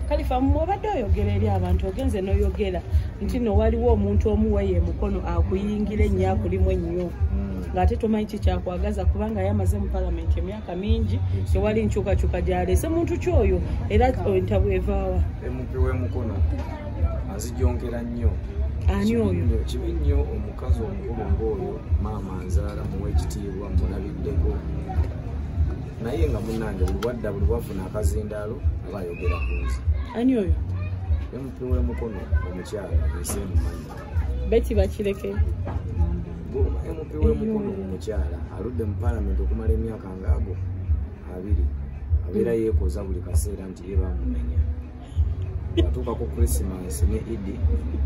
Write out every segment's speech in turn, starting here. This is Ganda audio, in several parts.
Kalifa mwabadde oyogera eri abantu ogenze n'oyogera nti no waliwo omuntu omuweeye mukono akuyingira ennyo akulimu ennyo ng'ate tomanyi ki kyakwagaza kubanga yamaze mu palamenti emyaka mingi tewali nkyukakyuka gyaleese muntu kyoyo era entabwevaawa emupi w'emukono azijongera nnyo ani oyo kibi nnyo omukazi omukulu ng'oyo maama nzaala muwe ekitiibwa mulabiddeko naye nga munnange buli bwadda buli bwafuna akazindaalo aba ayogera ku nze ani oyo emupi w'emukono omukyala eseemumanyi beti bakireke emupi w'emukono omukyala aludde mu palamenti okumala emyaka ngaago 2 abeera yeekoza buli kaseera nti ye bamumenya atuuka ku Christmas ne Idi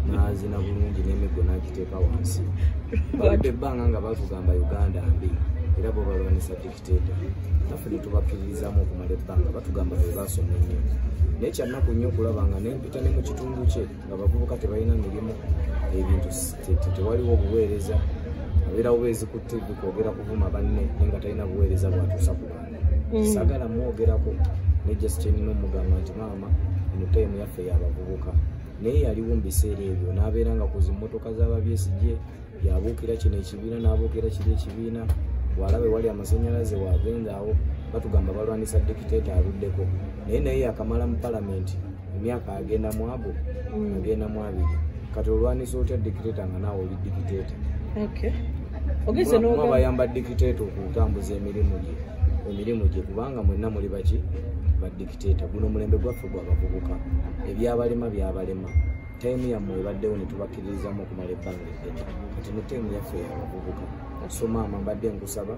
n'azina bulungi n'emiggo n'agiteeka wansi baludde ebbanga nga batugamba Uganda mbi era bo balwanisa dictator naffe ne tubakkiririzaamu okumala ebbanga batugamba be baasoma ennyo naye kyannaku nnyo okulaba nga nempita ne mu kitundu kye nga bavubuka tebalina mirimu ebintu tewaliwo obuweereza abeera bubeezi ku TV kwogera kuvuma banne naye nga talina buweereza bwatuusa ku bantu sagala mwogerako ne Justin n'omugamba nti maama eno taimu yaffe y'abavubuka naye yaliwo mu biseera ebyo n'abeera nga ku zimmotoka z'ababyesijje yabuukira kino ekibiina n'abuukira kiri ekibiina bw'alabe wali amasannyalaze waavendaawo batugamba balwanisa dikiteeta aluddeko naye yakamala mu palamenti emyaka agenda mu abo agenda mu 2 kati olwanisa otya dikiteeta nga naawe oli dikiteeta mwabayamba dikiteeta okutambuza emirimu gye kubanga mwenna muli baki badikiteeta guno omulembe gwaffe gwabavubuka ebyabalema byabalema taimu yammwe ebaddewo ne tubakkiririzamu okumala ebbanga eddene kati ne taimu yaffe yabavubuka so maama mbadde nkusaba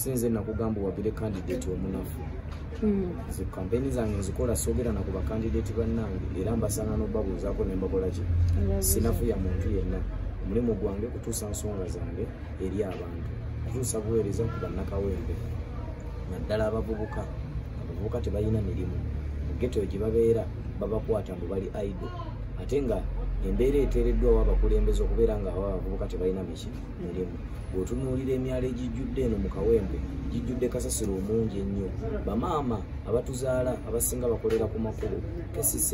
sinze nakugamba wabire kandidate omunafu zi kampeni zange nzikola soogera naku bakandidate bannange era mbasanga n'obabuuzaako ne mbakola ki sinafu ya muntu yenna omulimu gwange kutuusa nsonga zange eri abantu kutuusa buweereza ku bannakawembe naddala abavubuka tebalina mirimu mu geto gye babeera babakwata mbu bali idle ate nga embeera eteereddwawo abakulembeze okubeera nga abavubuka tebalina mirimu bw'otunuulira emyalo egijjudde eno mu kawempe gijjudde kasasiro omungi ennyo bamaama abatuzaala abasinga bakolera ku makubo kesisa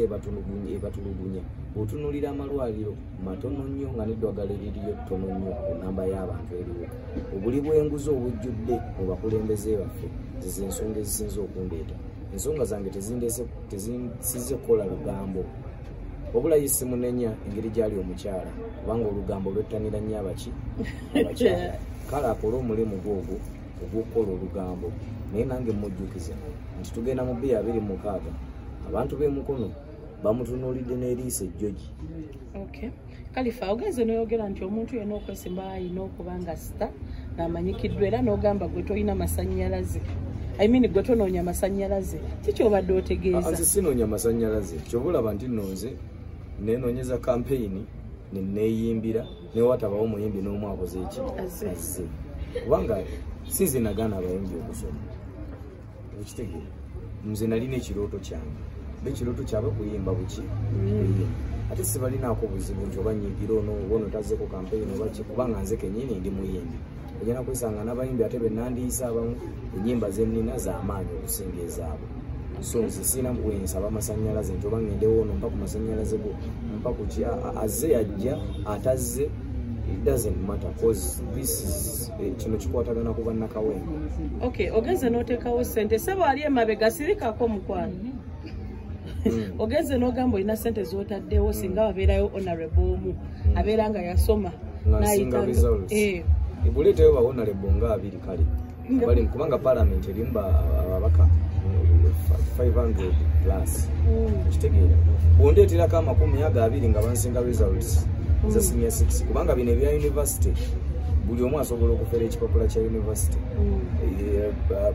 ebatulugunya bw'otunuulira amalwaliro matono nnyo nga n'eddwagala eririyo ttono nnyo ku nnamba y'abantu eriwo obuli bw'enguzi obujjudde mu bakulembeze baffe zize ensonga ezisinza okundeeta ensonga zange tezisize kukola lugambo wabula yisimunenya engeri gyali omukyala kubanga olugambo lwettanira nnyo abakyala kale akole omulimu gwogwo ogw'okukola olugambo naye nange mujjukiza nti tugenda mu 2026 abantu b'emukono bamutunuulidde n'eriisa ejjogi Kalifa ogenze n'oyogera nti omuntu yenna okwesimba alina okuba nga sita n'amanyikiddwa era n'ogamba gwe tolina masannyalaze gwe tonoonya masannyalaze kikyobadde otegeeza nze sinoonya masannyalaze kyobulaba nti nonze nenoonyeza kampeyini neneeyimbira newatabawo omuyimbi n'omu akoze eki azze kubanga sinze nagaana abayimbi okusoma ekitegeera nze nalina ekirooto kyange ekirooto kyaba kuyimba buki ate sibalinaako buzibu nti oba nyigira ono tazzeko kampeyini obaki kubanga nze kenyini ndi muyimbi ojana kwesanga n'abayimbi ate benandiisa abamu ennyimba zennina z'amaanyi okusinga ezaabwe so nze sina bwensaba amasannyalaze nti oba ngendewo ono mpa ku masannyalaze go mpa ku ki azze yajja atazze it doesn't matter cause this is kino kikwatagana ku bannakawembe ogenze n'oteekawo ssente sebo ali emabega sirikako omukwano ogenze n'ogamba olina ssente z'otaddewo singa babeerayo honorable omu abeera nga yasoma nasinga results ebuleetayo ba honorable nga 2 kale bali kubanga parliament erimu ababaka 500 plus kitegeera bwondeeterako 20 nga bansinga results za senior 6 kubanga bino ebya university buli omu asobola okufera ekipapula kya university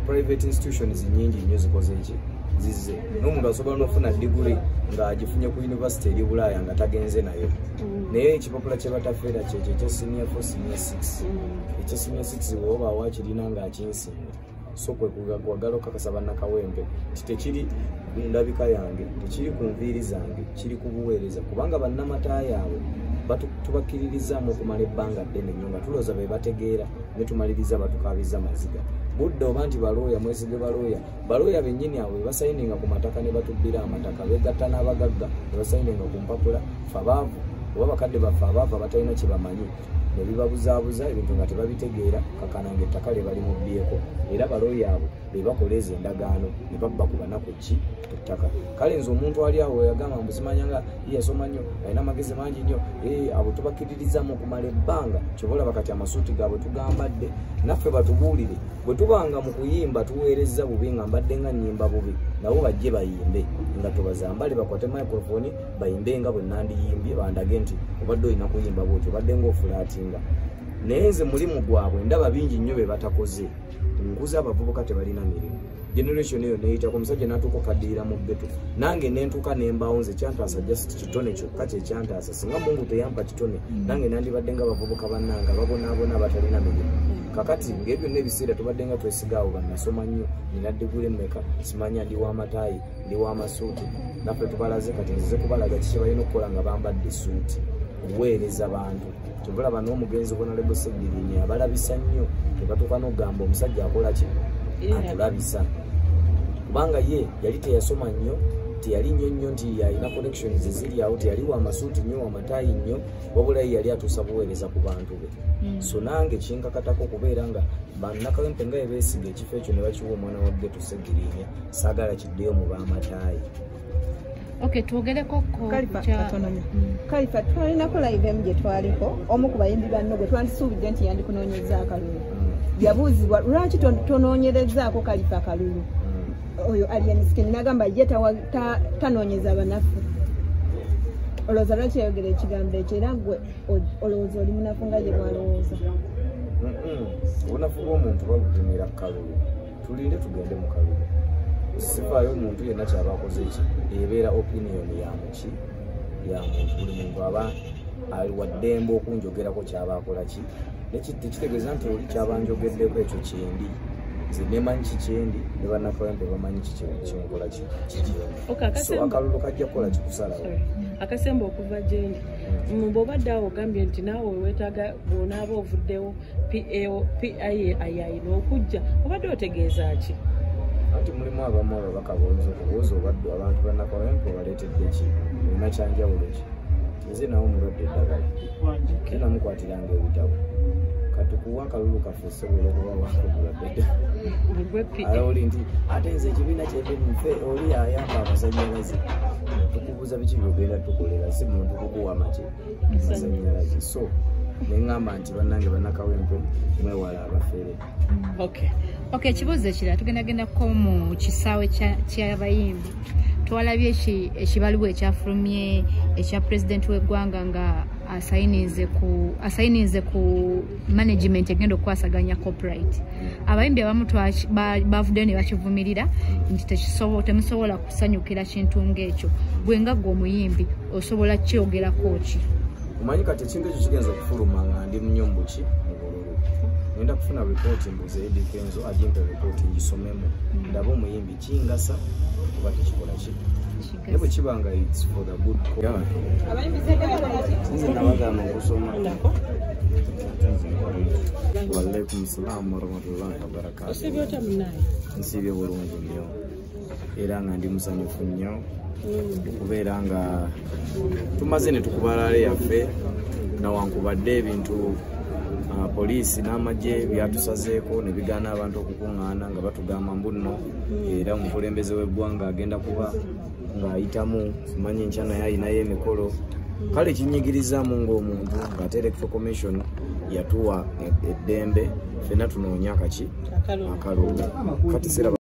private institutions nyingi nnyo zikoze eki zize n'omuntu asobola n'okufuna diguli ng'agifunye ku university eri Bulaaya nga tagenze nayo naye ekipapula kye batafeera kyekyo ekya senior 4 senior 6 ekya senior 6 bw'oba wakirina ng'akinsinga so kwe kwagala okukakasa bannakawempe nti tekiri ndabika yange tekiri ku nviiri zange kiri ku buweereza kubanga bannamata yaabwe tubakkiririzaamu okumala ebbanga ddene nnyo nga tulowooza be bategeera ne tumaliriza batukaabizza maziga budde oba nti balooya mwesige balooya bennyini awo basayininga ku mataka ne batubbira amataka begatta n'abagagga ne basayininga ku mpapula fabaavu oba bakadde baffe abaavu abatalina kye bamanyi ne bibabuzaabuza ebintu nga tebabitegeera kakananga ettaka lye bali mubbyeko era balooya abo be bakoleza endagaano ne babba ku banaku ki ettaka kale nze omuntu ali awo yagamba mbuzimanya nga yasoma nnyo alina amagezi mangi nnyo abo tubakkiririzamu okumala ebbanga kyobola bakati amasuuti gaabwe tugambadde naffe batubuulire bwe tubanga mu kuyimba tuweereza bubi nga mbadde nga nnyimba bubi nabo bajje bayimbe nga tubazambale bakwate microphone bayimbe nga bwe nandiyimbye bandage nti obadde olina kuyimba bwotyo obadde ng'ofulaatinga naye nze mulimu gwabwe ndaba bingi nnyo be batakoze nkuza abavubuka tebalina mirimu generation eyo neyitako omusajja natuuka okaddirira mu ggeto nange nentuuka nembawo nze kyantaasa just kitone kyokka kyekyantaasa singa mungu teyampa kitone nange nandibadde nga abavubuka bannanga babonaabona batalina mirimu kakati ng'ebyo n'ebiseera tubadde nga twesigaawo bannasoma nnyo nina diguli mmeka simanya ndi w'amataayi ndi w'amasuuti naffe tubalaze kati nzize kubalaga kiki balina okukola nga bambadde suuti okuweereza bantu tubulaba n'omugenzi Honorable Segirinnya abalabisa nnyo tebatuuka n'okugamba omusajja akola ki atulabisa kubanga ye yali teyasoma nnyo teyali nnyo nti alina connections eziri awo teyali w'amasuuti nnyo w'amataayi nnyo wabula ye yali atuusa buweereza ku bantu be so nange kinkakatako okubeera nga bannakawempe nga beesiga ekifo ekyo ne bakiwa omwana wa Geto Segirinnya saagala kiddeyo mu b'amataayi. Okay, tuogereko ko Kalifa twalinako live emu gye twaliko omu ku bayimbi banno gwe twandisuubidde nti yandikunoonyeza akalulu yabuuzibwa lwaki tonoonyerezaako Kalifa akalulu oyo alianisike nagamba ye tanoonyeza banaffe olowooza lwaki yayogera ekigambo ekyo era gwe olowooza oli munafu nga gye bwalowooza obunafu bw'omuntu babupimira kalulu tulinde tugende mu kalulu sifaayo omuntu yenna kyaba akoze ki ebeera opinion ya muki ya muntu buli muntu aba ali waddembe okunjogerako kyaba akola ki tekitegeeza nti oli kyaba njogeddeko ekyo kyendi nze nemanyi kikyendi ne bannakawempe bamanyi kinkola kikyendi so akalulu kajja kukola kikusalawo akasemba okuva gyendi bw'obadde awo ogambye nti naawe weetaaga bw'onaaba ovuddewo PIA n'okujja obadde otegeeza ki anti mulimu abamu ababaka boyinza okubuuza obadde abantu bannakawempe obaleetedde ki olina kyanjawulo ki nze nawo mulwadde eddagala kenamukwatiranga ebitabo kati kuwa akalulu kafuuse bwera okuba wakugulwadde ddala oli nti ate nze ekibiina kyebinfe oli yayamba amasanyalaze tukubuuza biki byogenda tukolera si muntu kukuwa make masanyalaze so neŋŋamba nti bannange bannakawempe mwewala abafere. Okay, ekibuuzo ekirala tugendagendako mu kisaawe ky'abayimbi twalabye ekibaluwa ekyafulumye ekya pulezidenti w'eggwanga nga asayinize ku management egenda okukwasaganya copyright abayimbi abamu bavuddeyo ne bakivumirira nti temusobola kusanyukira kintu ng'ekyo gwe nga gwe omuyimbi osobola kyogerako ki omanyi kati ekintu ekyo kigenza okufuluma nga ndi nnyo mu buki mu bululu ngenda kufuna ripooti mbuze edikenzo agimpe ripooti ngisomemu ndaba omuyimbi kingasa kuba tekikola ki naye bwe kibanga its for the good nze nabagamba okusoma waalaikum salaamu warahmatullahi wabarakatuh nsiibye bulungi nnyo era nga ndi musanyufu nnyo okubeera nga tumaze ne tukubalale yaffe nawankubadde ebintu poliisi n'amagye byatusazeeko ne bigaana abantu okukuŋŋaana nga batugamba mbuno era omukulembeze w'eggwanga agenda kuba ng'ayitamu simanyi nkya naye ayinayo emikolo kale kinyigirizaamu ng'omuntu ng'ate electoral commission yatuwa eddembe ffenna tunoonya kaki akalulu kati